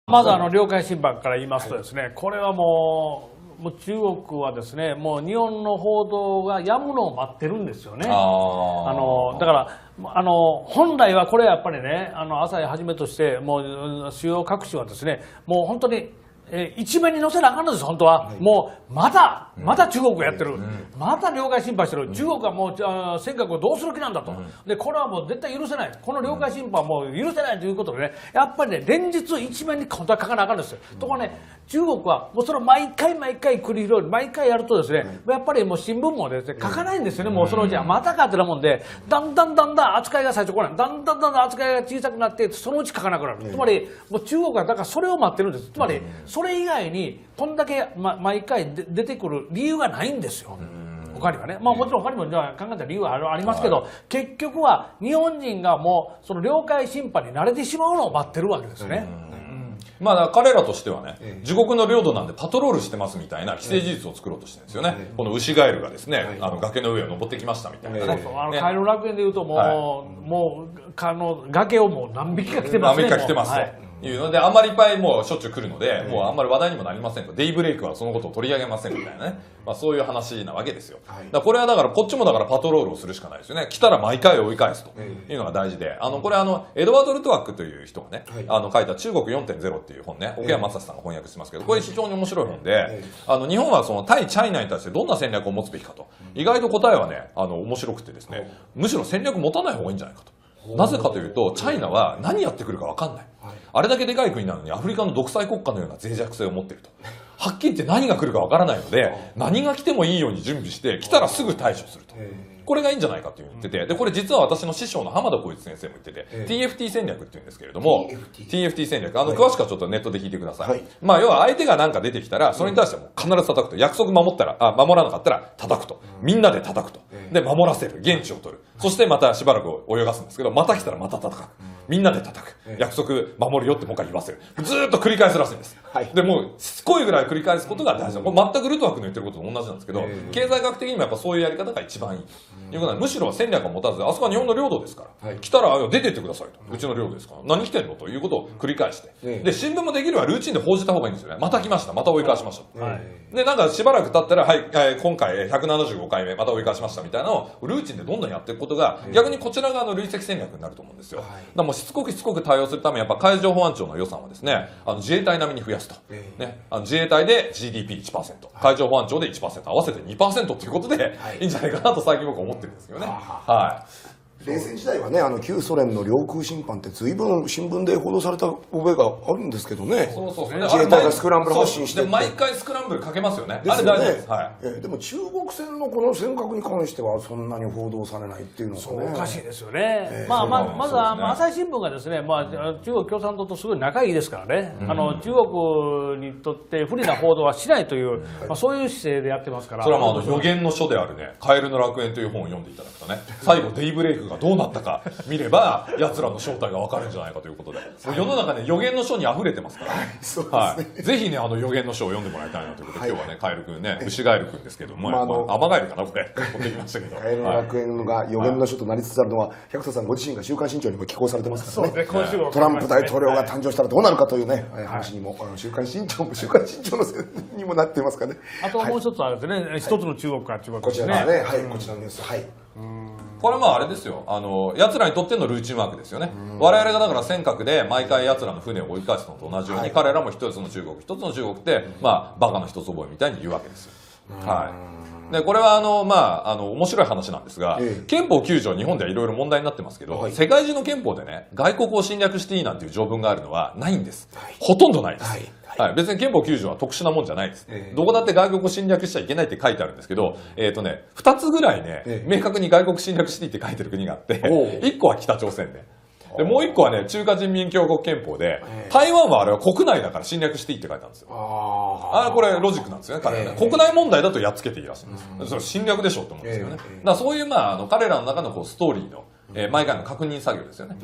まず領海侵犯から言いますとですね、これはもう中国はですね、もう日本の報道が止むのを待ってるんですよね。だから本来はこれはやっぱりね、朝日はじめとしてもう主要各紙はですね、もう本当に一面に載せなあかんのです、本当は。もうまた中国がやってる、また領海侵犯してる、中国はもう尖閣をどうする気なんだと、でこれはもう絶対許せない、この領海侵犯はもう許せないということでね、やっぱりね、連日一面に本当は書かなあかんのですよ。ところがね、中国はもうそれを毎回繰り広げ、毎回やるとですね、やっぱりもう新聞もですね、書かないんですよね。もうそのうちはまたかってなもんで、だんだん扱いが最初来ない、だんだん扱いが小さくなって、そのうち書かなくなる。つまりもう中国はだからそれを待ってるんです。つまりそれ以外にこんだけ毎回出てくる理由がないんですよ。他にはね、もちろん他にも考えた理由はありますけど、結局は日本人がもうその領海侵犯に慣れてしまうのを待ってるわけですね。まあ彼らとしてはね、自国の領土なんでパトロールしてますみたいな既成事実を作ろうとしてるんですよね。このウシガエルがですね、崖の上を登ってきましたみたいなね。そうそう、カエル楽園でいうともう崖をもう何匹か来てますね。何匹か来てますと。いうので、あんまりいっぱいもうしょっちゅう来るので、もうあんまり話題にもなりませんと。デイブレイクはそのことを取り上げませんみたいなね。そういう話なわけですよ。これはだから、こっちもだからパトロールをするしかないですよね。来たら毎回追い返すというのが大事で、これエドワード・ルトワックという人がね、書いた中国 4.0 っていう本ね、奥山正史さんが翻訳してますけど、これ非常に面白い本で、日本はその対チャイナに対してどんな戦略を持つべきかと。意外と答えはね、面白くてですね、むしろ戦略持たない方がいいんじゃないかと。なぜかというと、チャイナは何やってくるか分かんない。あれだけでかい国なのにアフリカの独裁国家のような脆弱性を持っていると。はっきり言って何が来るか分からないので、何が来てもいいように準備して、来たらすぐ対処すると。これがいいんじゃないかというふうに言ってて、で、これ実は私の師匠の浜田浩一先生も言ってて、TFT 戦略って言うんですけれども、TFT 戦略、詳しくはちょっとネットで聞いてください。まあ、要は相手が何か出てきたら、それに対しても必ず叩くと。約束守らなかったら叩くと。みんなで叩くと。で、守らせる。現地を取る。そしてまたしばらく泳がすんですけど、また来たらまた叩く。みんなで叩く。約束守るよってもう一回言わせる。ずーっと繰り返すらしいんです。で、もうしつこいぐらい繰り返すことが大事なの。これ全くルトワックの言ってることと同じなんですけど、経済学的にもやっぱそういうやり方が一番いい。いうことはむしろ戦略を持たず、あそこは日本の領土ですから、来たら出てってくださいと。うちの領土ですから。何来てんのということを繰り返して。で、新聞もできればルーチンで報じた方がいいんですよね。また来ました。また追い返しました。で、なんかしばらく経ったら、はい、今回175回目、また追い返しましたみたいなのをルーチンでどんどんやっていくことが、逆にこちら側の累積戦略になると思うんですよ。だからもうしつこく対応するために、やっぱ海上保安庁の予算はですね、自衛隊並みに増やすと。ね、自衛隊で GDP1%、海上保安庁で 1%、合わせて 2% ということで、いいんじゃないかなと最近僕は思ってるんですよね。はい。冷戦時代はね、旧ソ連の領空侵犯って随分新聞で報道された覚えがあるんですけどね。自衛隊がスクランブル発進してで毎回スクランブルかけますよね。あれ大事です。でも中国船のこの尖閣に関してはそんなに報道されないっていうのがね。おかしいですよね。まずは朝日新聞がですね、中国共産党とすごい仲いいですからね。中国にとって不利な報道はしないという、そういう姿勢でやってますから。それは予言の書であるね、カエルの楽園という本を読んでいただくとね、最後デイブレイクがどうなったか見れば奴らの正体が分かるんじゃないかということで、世の中ね予言の書に溢れてますから、ぜひね予言の書を読んでもらいたいなということで、今日はねカエルくんね、ウシガエルくんですけども、アマガエルかなこれ持ってきましたけど、カエルの楽園が予言の書となりつつあるのは、百田さんご自身が週刊新潮にも寄稿されてますからね。トランプ大統領が誕生したらどうなるかというね話にも週刊新潮のにもなってますからね。あともう一つはですね、一つの中国から中国こちらね、はい、こちらのニュース、はい。これあれですよ、奴らにとってのルーチンワークですよね。我々がだから尖閣で毎回奴らの船を追い返すのと同じように、彼らも一つの中国ってバカの一つ覚えみたいに言うわけですよ。でこれは面白い話なんですが、憲法9条日本ではいろいろ問題になってますけど、世界中の憲法でね外国を侵略していいなんていう条文があるのはないんです。ほとんどないです。別に憲法9条は特殊なもんじゃないです。どこだって外国を侵略しちゃいけないって書いてあるんですけど、2つぐらいね、明確に外国侵略していいって書いてる国があって、1個は北朝鮮で。で、もう1個はね、中華人民共和国憲法で、台湾はあれは国内だから侵略していいって書いてあるんですよ。これロジックなんですよね、彼はね。国内問題だとやっつけていいらしいんです。それ侵略でしょって思うんですよね。だからそういう彼らの中のストーリーの、毎回の確認作業ですよね。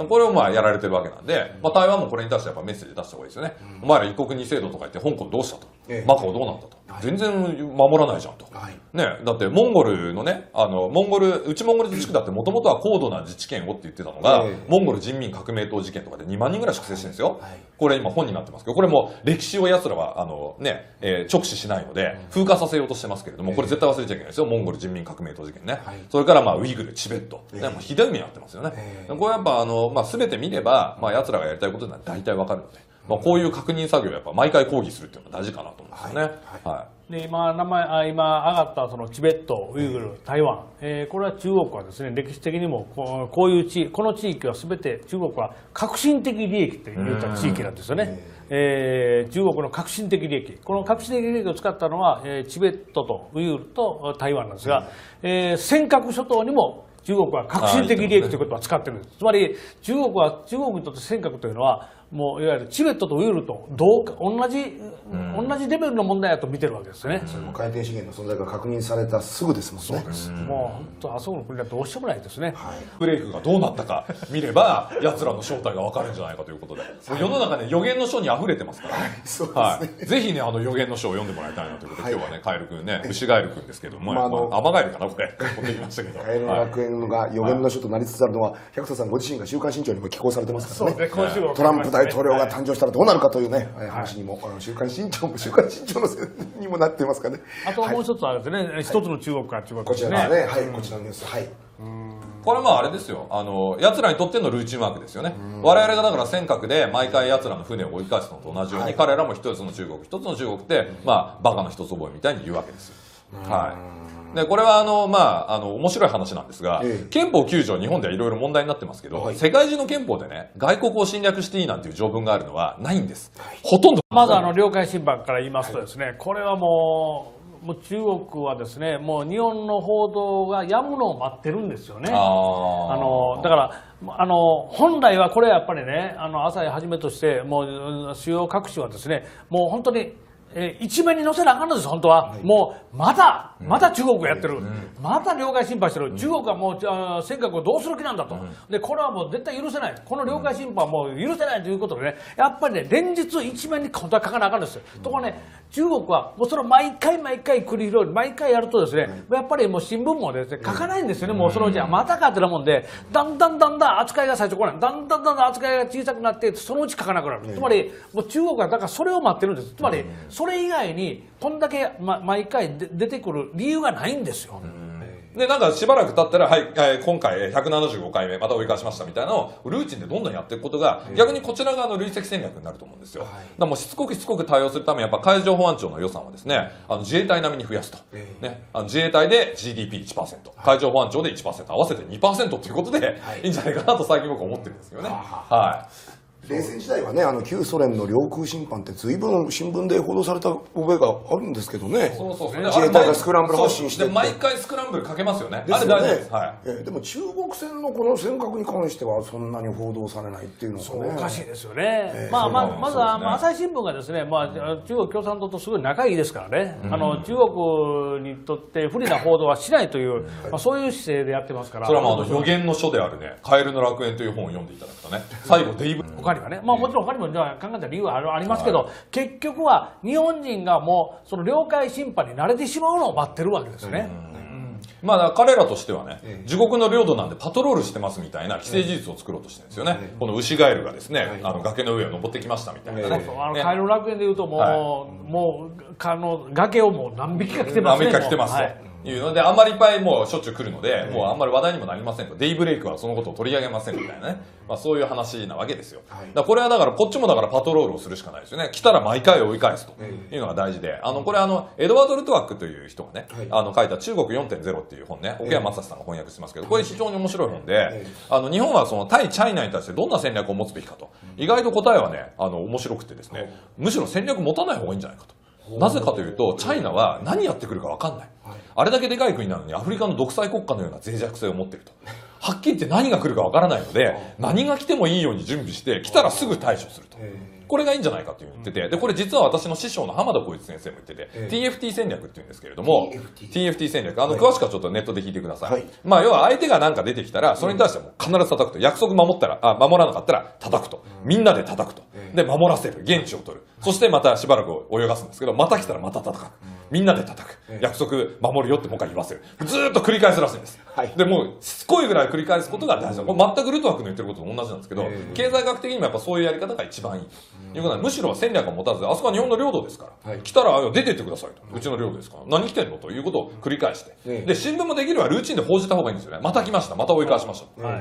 これをやられてるわけなんで、台湾もこれに対してやっぱメッセージ出した方がいいですよね。お前ら一国二制度とか言って香港どうしたと。マカオどうなったと。全然守らないじゃんと。ね、だってモンゴルのね、モンゴル自治区だってもともとは高度な自治権をって言ってたのが、モンゴル人民革命党事件とかで2万人ぐらい粛清してるんですよ。これ今本になってますけど、これも歴史を奴らは直視しないので風化させようとしてますけれども、これ絶対忘れちゃいけないですよ。モンゴル人民革命党事件ね。それからウイグル、チベット、ひどい目に遭ってますよね。これやっぱ全て見れば奴らがやりたいことは大体わかるので。こういう確認作業をやっぱ毎回抗議するっていうのが大事かなと思うんですよね。で今上がったそのチベット、ウイグル、台湾、これは中国はですね、歴史的にもこの地域は全て中国は革新的利益と言った地域なんですよね。中国の革新的利益、この革新的利益を使ったのはチベットとウイグルと台湾なんですが、尖閣諸島にも中国は革新的利益ということは使ってるんです。つまり中国にとって尖閣というのはもういわゆるチベットとウイグルと同じレベルの問題だと見てるわけですね。それも海底資源の存在が確認されたすぐですもんね。そうです。もう本当あそこの国はどうしようもないですね。ブレイクがどうなったか見れば奴らの正体が分かるんじゃないかということで、世の中ね予言の書に溢れてますから、ぜひね予言の書を読んでもらいたいなということで、今日はねカエル君ね、ウシガエル君ですけども、アマガエルかなこれ持ってきましたけど、カエルの楽園が予言の書となりつつあるのは百田さんご自身が週刊新潮にも寄稿されてますからね。トランプ大統領が誕生したらどうなるかというね話にも週刊新潮のにもなってますからね。あともう一つあるんですね、一つの中国から中国こちらですね。はい、こちらのニュース。はい。これはあれですよ、奴らにとってのルーチンワークですよね。我々がだから尖閣で毎回奴らの船を追い返すのと同じように、彼らも一つの中国ってバカの一つ覚えみたいに言うわけですよ。でこれは面白い話なんですが、憲法9条日本ではいろいろ問題になってますけど、世界中の憲法でね外国を侵略していいなんていう条文があるのはないんです。ほとんど。まず領海侵犯から言いますとですね、これはもう中国はですね、もう日本の報道がやむのを待ってるんですよね。だから本来はこれはやっぱりね、朝日はじめとしてもう主要各紙はですね、もう本当に一面に載せなあかんのです。本当はもうまた中国がやってる、また領海侵犯してる、中国はもう尖閣をどうする気なんだと、でこれはもう絶対許せない、この領海侵犯はもう許せないということでね、やっぱりね連日一面に本当は書かなあかんのですよ。ところがね、中国はもうそれを毎回繰り広げる、毎回やるとですね、やっぱりもう新聞もですね書かないんですよね。もうそのうちはまたかってなもんで、だんだん扱いが最初来ない、だんだん扱いが小さくなって、そのうち書かなくなる。つまりもう中国はだからそれを待ってるんです。つまりそれ以外にこんだけ毎回出てくる理由がないんですよ。でなんかしばらく経ったら、今回175回目また追い返しましたみたいなのをルーチンでどんどんやっていくことが、逆にこちら側の累積戦略になると思うんですよ。だからもうしつこく対応するためにやっぱ海上保安庁の予算はですね、自衛隊並みに増やすと、自衛隊で GDP1%、海上保安庁で 1%、合わせて 2% ということでいいんじゃないかなと最近僕は思ってるんですよね。冷戦時代はね、旧ソ連の領空侵犯って随分新聞で報道された覚えがあるんですけどね。自衛隊がスクランブル発進して毎回スクランブルかけますよね。ですよね。でも中国船のこの尖閣に関してはそんなに報道されないっていうのはね、おかしいですよね。まずは朝日新聞がですね、中国共産党とすごい仲いいですからね、中国にとって不利な報道はしないという、そういう姿勢でやってますから。それは予言の書であるね、カエルの楽園という本を読んでいただくとね、最後デイブ他にはね、もちろん他にも考えた理由はありますけど、結局は日本人がもうその領海侵犯に慣れてしまうのを待ってるわけですね。彼らとしてはね、自国の領土なんでパトロールしてますみたいな既成事実を作ろうとしてるんですよね。このウシガエルがですね、崖の上を登ってきましたみたいなね。カエルの楽園でいうともう崖をもう何匹か来てますね。何匹か来てますと。いうのであんまりいっぱいもうしょっちゅう来るので、もうあんまり話題にもなりませんと、デイブレイクはそのことを取り上げませんみたいなね、そういう話なわけですよ。これはだからこっちもだからパトロールをするしかないですよね。来たら毎回追い返すというのが大事で、これエドワード・ルトワックという人がね、書いた中国 4.0 っていう本ね、奥山正史さんが翻訳してますけど、これ非常に面白い本で、日本はその対チャイナに対してどんな戦略を持つべきかと、意外と答えはね面白くてですね、むしろ戦略持たない方がいいんじゃないかと。なぜかというとチャイナは何やってくるか分かんない、あれだけでかい国なのにアフリカの独裁国家のような脆弱性を持っていると。はっきり言って何が来るか分からないので、何が来てもいいように準備して、来たらすぐ対処すると。これがいいんじゃないかと言ってて、で、これ実は私の師匠の浜田光一先生も言ってて、TFT 戦略って言うんですけれども、TFT 戦略、詳しくはちょっとネットで聞いてください。まあ、要は相手がなんか出てきたら、それに対しても必ず叩くと。約束守らなかったら叩くと。みんなで叩くと。で、守らせる。現地を取る。そしてまたしばらく泳がすんですけど、また来たらまた叩く。みんなで叩く。約束守るよってもう一回言わせる。ずーっと繰り返すらしいんです。で、もうしつこいぐらい繰り返すことが大事だ。これ全くルトワックの言ってることと同じなんですけど、経済学的にもやっぱそういうやり方が一番いい。いうことはむしろ戦略を持たず、あそこは日本の領土ですから。来たら出てってくださいと。うちの領土ですから。何来てんのということを繰り返して。で、新聞もできればルーチンで報じた方がいいんですよね。また来ました。また追い返しました。